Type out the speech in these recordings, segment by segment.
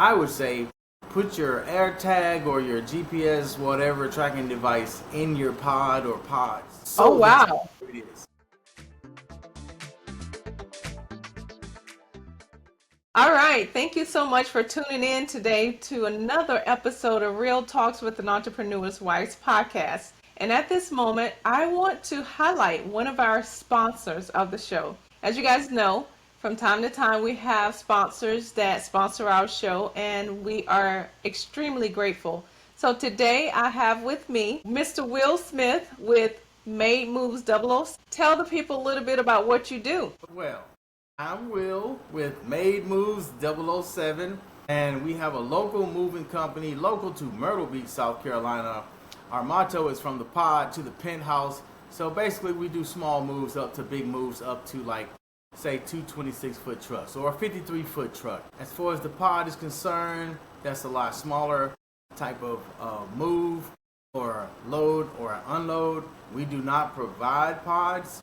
I would say put your AirTag or your GPS, whatever tracking device, in your pod or pods. Oh, So that wow. it is. All right. Thank you so much for tuning in today to another episode of Real Talks with an Entrepreneur's Wife's podcast. And at this moment, I want to highlight one of our sponsors of the show. As you guys know, from time to time, we have sponsors that sponsor our show, and we are extremely grateful. So today, I have with me Mr. Will Smith with Made Moves 00. Tell the people a little bit about what you do. Well, I'm Will with Made Moves 007, and we have a local moving company local to Myrtle Beach, South Carolina. Our motto is from the pod to the penthouse. So basically, we do small moves up to big moves up to, like, say, two 26-foot trucks or a 53-foot truck. As far as the pod is concerned, that's a lot smaller type of move or load or unload. We do not provide pods.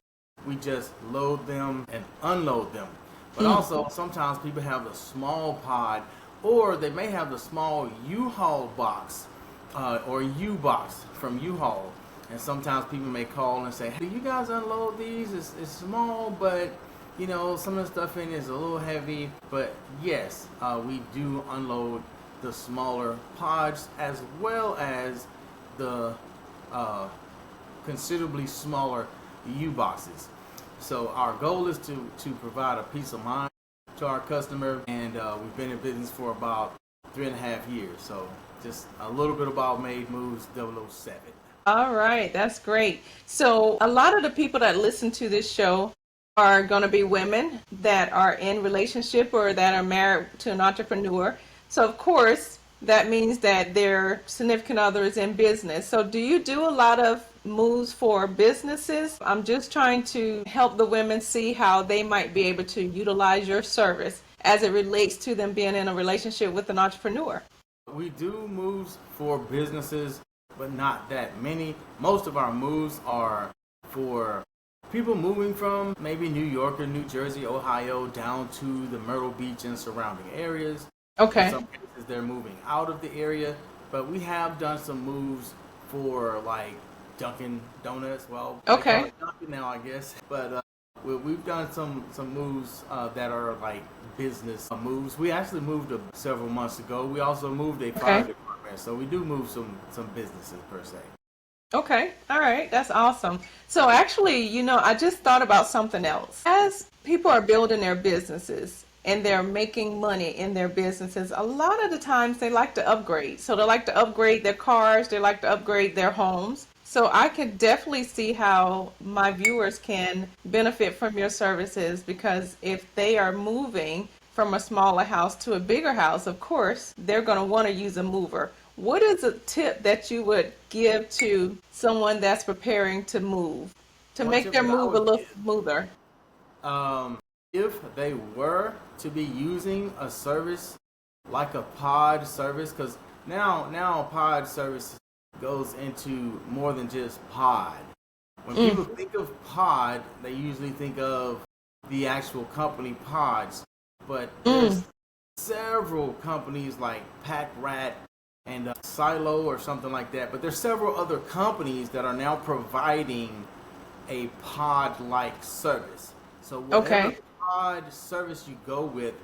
We just load them and unload them. But also, sometimes people have a small pod, or they may have the small U-Haul box or U-box from U-Haul. And sometimes people may call and say, hey, do you guys unload these? It's small, but you know, some of the stuff in it is a little heavy. But yes, we do unload the smaller pods as well as the considerably smaller U-boxes. So our goal is to provide a peace of mind to our customer, and we've been in business for about 3.5 years. So just a little bit about Made Moves 007. All right, that's great. So, a lot of the people that listen to this show are going to be women that are in relationship or that are married to an entrepreneur. So, of course, that means that their significant other is in business. So, do you do a lot of moves for businesses? I'm just trying to help the women see how they might be able to utilize your service as it relates to them being in a relationship with an entrepreneur. We do moves for businesses, but not that many. Most of our moves are for people moving from maybe New York or New Jersey, Ohio, down to the Myrtle Beach and surrounding areas. Okay. In some cases, they're moving out of the area, but we have done some moves for, like, Dunkin' Donuts. Well, they Okay. call it Dunkin' now, I guess. But we've done some moves that are like business moves. We actually moved several months ago. We also moved a fire department, so we do move some businesses per se. Okay. All right. That's awesome. So actually, I just thought about something else. As people are building their businesses and they're making money in their businesses, a lot of the times they like to upgrade. So they like to upgrade their cars, they like to upgrade their homes. So I can definitely see how my viewers can benefit from your services, because if they are moving from a smaller house to a bigger house, of course, they're going to want to use a mover. What is a tip that you would give to someone that's preparing to move to One make tip their that I move a would little give, smoother? if they were to be using a service like a pod service, because now pod service goes into more than just pod. When people think of pod, they usually think of the actual company Pods, but there's several companies like Pack Rat and Silo or something like that. But there's several other companies that are now providing a pod-like service. So whatever Okay. pod service you go with,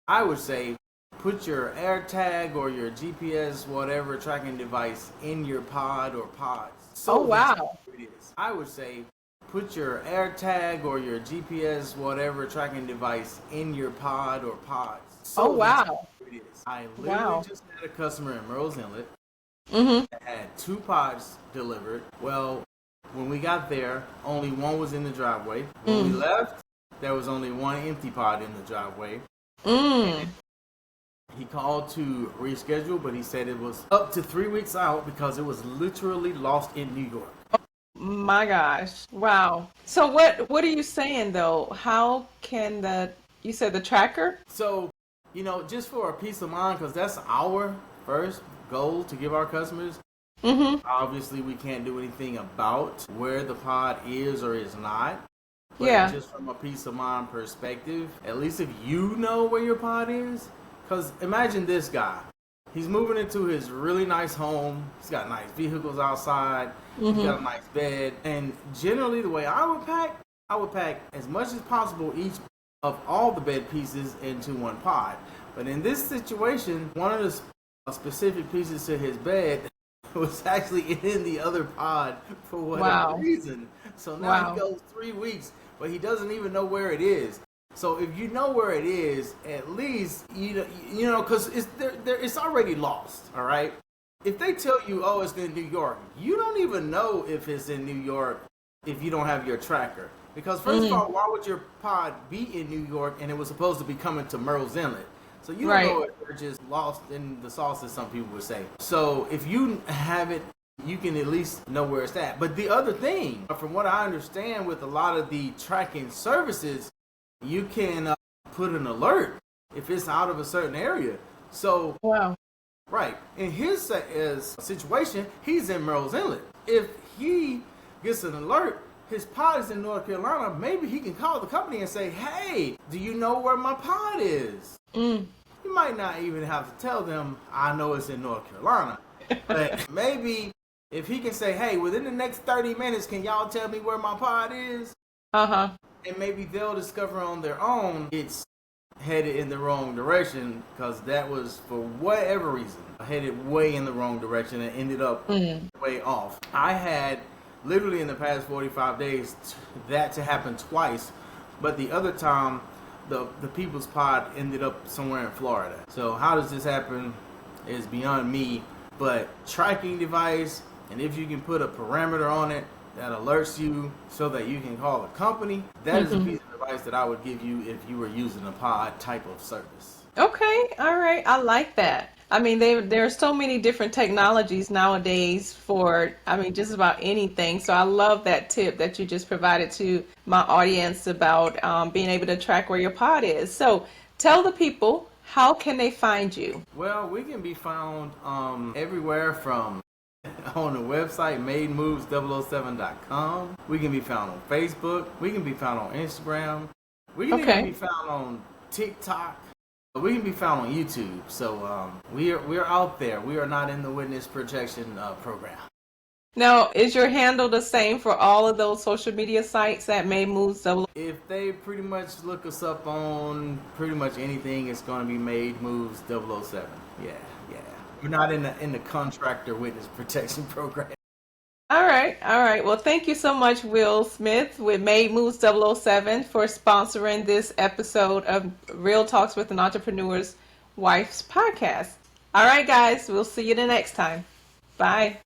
I would say put your AirTag or your GPS, whatever tracking device, in your pod or pods. Oh, So that wow. it is. I would say put your AirTag or your GPS, whatever tracking device, in your pod or pods. Oh, So that's wow. what it is. I literally Wow. just had a customer in Murrells Inlet Mm-hmm. that had 2 pods delivered. Well, when we got there, only one was in the driveway. When we left, there was only 1 empty pod in the driveway. He called to reschedule, but he said it was up to 3 weeks out because it was literally lost in New York. My gosh. Wow. So what are you saying though? How can you said the tracker? So, just for a peace of mind, because that's our first goal to give our customers. Obviously, we can't do anything about where the pod is or is not. But Yeah. just from a peace of mind perspective, at least if you know where your pod is, Because imagine this guy. He's moving into his really nice home. He's got nice vehicles outside. He's got a nice bed. And generally, the way I would pack as much as possible each of all the bed pieces into one pod. But in this situation, one of the specific pieces to his bed was actually in the other pod for whatever reason. So now he goes 3 weeks, but he doesn't even know where it is. So if you know where it is, at least you know, because it's already lost. All right. If they tell you, oh, it's in New York, you don't even know if it's in New York if you don't have your tracker. Because first of all, why would your pod be in New York and it was supposed to be coming to Murrells Inlet? So you don't know if they're just lost in the sauce, as some people would say. So if you have it, you can at least know where it's at. But the other thing, from what I understand with a lot of the tracking services, you can put an alert if it's out of a certain area. So, right. In his situation, he's in Murrells Inlet. If he gets an alert, his pod is in North Carolina, maybe he can call the company and say, hey, do you know where my pod is? You might not even have to tell them, I know it's in North Carolina. But maybe if he can say, hey, within the next 30 minutes, can y'all tell me where my pod is? And maybe they'll discover on their own it's headed in the wrong direction, because that was, for whatever reason, headed way in the wrong direction and ended up way off. I had literally in the past 45 days that to happen twice, but the other time the people's pod ended up somewhere in Florida. So how does this happen is beyond me, but tracking device, and if you can put a parameter on it that alerts you so that you can call the company, that is a piece of advice that I would give you if you were using a pod type of service. Okay, all right, I like that. I mean, there are so many different technologies nowadays for, I mean, just about anything. So I love that tip that you just provided to my audience about being able to track where your pod is. So tell the people, how can they find you? Well, we can be found everywhere from on the website mademoves007.com. We can be found on Facebook. We can be found on Instagram. We can even be found on TikTok. We can be found on YouTube. So we're out there. We are not in the witness protection program. Now, is your handle the same for all of those social media sites at Made Moves 007? If they pretty much look us up on pretty much anything, it's going to be Made Moves 007. Yeah. We're not in the contractor witness protection program. All right. Well, thank you so much, Will Smith with Made Moves 007 for sponsoring this episode of Real Talks with an Entrepreneur's Wife's podcast. All right, guys, we'll see you the next time. Bye.